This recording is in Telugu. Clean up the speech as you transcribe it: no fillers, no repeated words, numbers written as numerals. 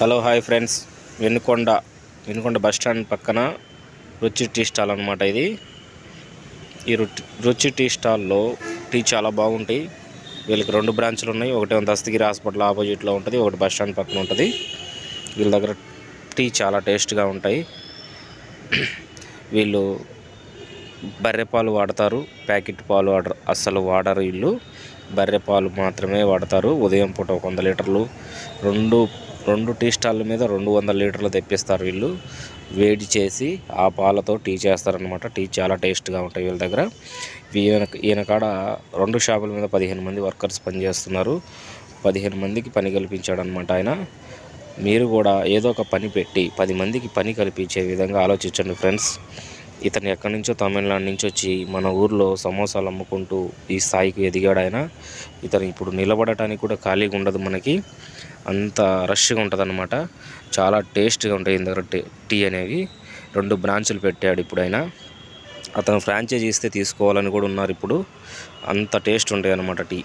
Hello hi friends, Vinukonda bus stand పక్కన రుచి టీ స్టాల్ అనమాట. ఇది ఈ రుచి టీ స్టాల్లో టీ చాలా బాగుంటాయి. వీళ్ళకి 2 బ్రాంచ్లు ఉన్నాయి. ఒకటి దస్తగిరి హాస్పిటల్ ఆపోజిట్లో ఉంటుంది, ఒకటి బస్ స్టాండ్ పక్కన ఉంటుంది. వీళ్ళ దగ్గర టీ చాలా టేస్ట్గా ఉంటాయి. వీళ్ళు బర్రె పాలు వాడతారు, ప్యాకెట్ పాలు అస్సలు వాడరు. వీళ్ళు బర్రె పాలు మాత్రమే వాడతారు. ఉదయం పూట 100 లీటర్లు, రెండు టీ స్టాళ్ళ మీద 200 లీటర్లు తెప్పిస్తారు. వీళ్ళు వేడి చేసి ఆ పాలతో టీ చేస్తారనమాట. టీ చాలా టేస్ట్గా ఉంటాయి వీళ్ళ దగ్గర. ఈయన కాడ 2 షాపుల మీద 15 మంది వర్కర్స్ పనిచేస్తున్నారు. 15 మందికి పని కల్పించాడనమాట ఆయన. మీరు కూడా ఏదో ఒక పని పెట్టి 10 మందికి పని కల్పించే విధంగా ఆలోచించండి ఫ్రెండ్స్. ఇతను ఎక్కడి నుంచో తమిళనాడు నుంచి వచ్చి మన ఊర్లో సమోసాలు అమ్ముకుంటూ ఈ స్థాయికి ఎదిగాడు ఆయన. ఇతను ఇప్పుడు నిలబడటానికి కూడా ఖాళీగా ఉండదు, మనకి అంత రష్గా ఉంటుంది అనమాట. చాలా టేస్ట్గా ఉంటాయి ఇంత టీ అనేవి. 2 బ్రాంచులు పెట్టాడు ఇప్పుడు ఆయన. అతను ఫ్రాంచైజీ ఇస్తే తీసుకోవాలని కూడా ఉన్నారు ఇప్పుడు. అంత టేస్ట్ ఉంటాయి అన్నమాట టీ.